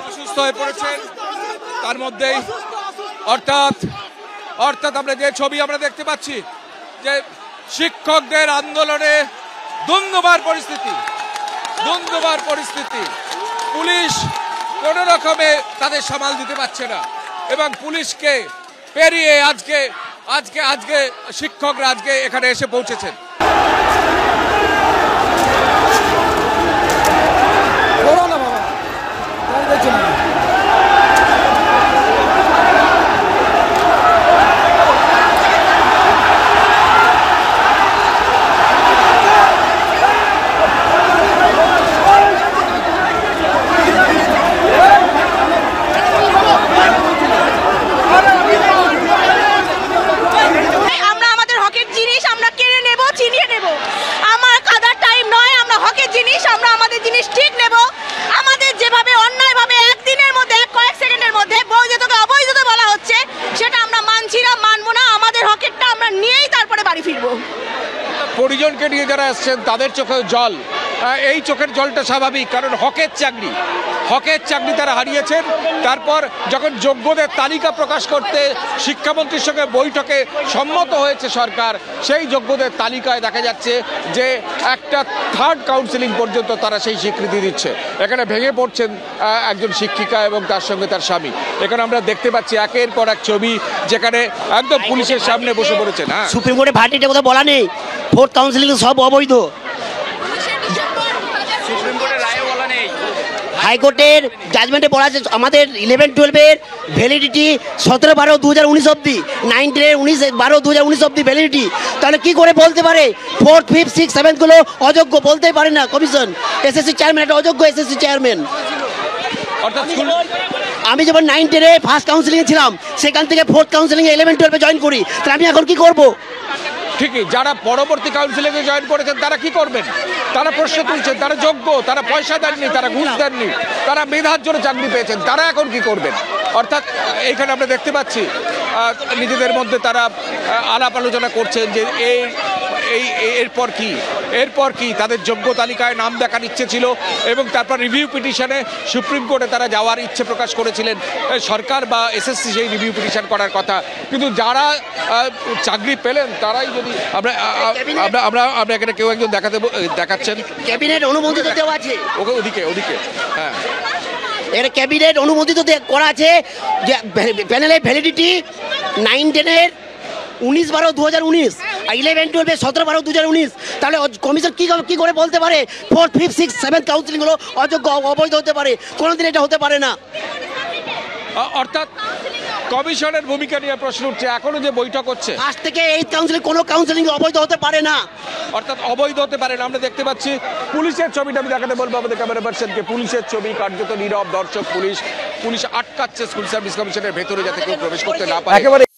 অসুস্থ হয়ে পড়েছেন তার মধ্যেই অর্থাৎ আমরা যে ছবি আমরা দেখতে পাচ্ছি যে শিক্ষকদের আন্দোলনে দুন্দুবার পরিস্থিতি পুলিশ কোন রকমে তাদের সামাল দিতে পারছে না এবং পুলিশকে পেরিয়ে আজকে শিক্ষকরা আজকে এখানে এসে পৌঁছেছেন। পরিজনকে নিয়ে যারা আসছেন তাদের চোখে জল, এই চোখের জলটা স্বাভাবিক, কারণ হকের চাকরি তারা হারিয়েছেন। তারপর যখন যোগ্যদের তালিকা প্রকাশ করতে শিক্ষামন্ত্রীর সঙ্গে বৈঠকে সম্মত হয়েছে সরকার, সেই যোগ্যদের তালিকায় দেখা যাচ্ছে যে একটা থার্ড কাউন্সিলিং পর্যন্ত তারা সেই স্বীকৃতি দিচ্ছে। এখানে ভেঙে পড়ছেন একজন শিক্ষিকা এবং তার সঙ্গে তার স্বামী। এখানে আমরা দেখতে পাচ্ছি একের পর এক ছবি যেখানে একদম পুলিশের সামনে বসে পড়েছেন। সুপ্রিম কোর্টে ভার্ডিক্টের কথা বলা নেই, ফোর্থ কাউন্সিলিং সব অবৈধ। হাইকোর্টের জাজমেন্টে বলা আছে আমাদের 11-12 ভ্যালিডিটি 17-12-2019 অবধি, 9-12-2019 অবধি ভ্যালিডিটি। তাহলে কি করে বলতে পারে 4th, 5th, 6th, 7th গুলো অযোগ্য? বলতেই পারে না কমিশন। এসএসসি চেয়ারম্যান একটা অযোগ্য এসএসসি চেয়ারম্যান। আমি যখন 9-10-এ ফার্স্ট কাউন্সিলিংয়ে ছিলাম, সেখান থেকে 4th কাউন্সিলিংয়ে 11-12-এ জয়েন করি, তাহলে আমি এখন কি করব? ঠিকই, যারা পরবর্তী কাউন্সিলিংয়ে জয়েন করেছেন তারা কি করবেন? তারা প্রশ্ন তুলছেন, তারা যোগ্য, তারা পয়সা দেননি, তারা ঘুষ দেননি, তারা মেধার জন্য চাকরি পেয়েছেন, তারা এখন কি করবেন? অর্থাৎ এইখানে আমরা দেখতে পাচ্ছি নিজেদের মধ্যে তারা আলাপ আলোচনা করছেন যে এরপর কি তাদের যোগ্য তালিকায় নাম দেখার ইচ্ছে ছিল এবং তারপর রিভিউ পিটিশনে সুপ্রিম কোর্টে তারা যাওয়ার ইচ্ছে প্রকাশ করেছিলেন। সরকার বা এসএসসি সেই রিভিউ পিটিশন করার কথা, কিন্তু যারা চাকরি পেলেন তারাই যদি আমরা এখানে কেউ একজন দেখাচ্ছেন ক্যাবিনেট অনুমোদিত দেওয়া আছে, ওদিকে হ্যাঁ, এর ক্যাবিনেট অনুমোদিত করা আছে যে প্যানেলের ভ্যালিডিটি 9-10-এর 19-12-2019 আর 11-12-এর 17-12-2019। তাহলে কমিশন কি করে বলতে পারে 4th, 5th, 6th, 7th counselling গুলো অযোগ্য অবৈধ হতে পারে? কোনোদিন এটা হতে পারে না। অর্থাৎ কমিশনের ভূমিকা নিয়ে প্রশ্ন উঠছে। এখনো যে বৈঠক হচ্ছে, আজ থেকে 8th কাউন্সিলিং কোনো কাউন্সিলিং অবৈধ হতে পারে না, অর্থাৎ অবৈধ হতে পারে না। আমরা দেখতে পাচ্ছি পুলিশের ছবিটা আমি দেখাতে বলবো আমাদের ক্যামেরা পার্সনকে। পুলিশের ছবি, কার্যত নীরব দর্শক, পুলিশ আটকাচ্ছে স্কুল সার্ভিস কমিশনের ভেতরে যাতে কেউ প্রবেশ করতে না পারে।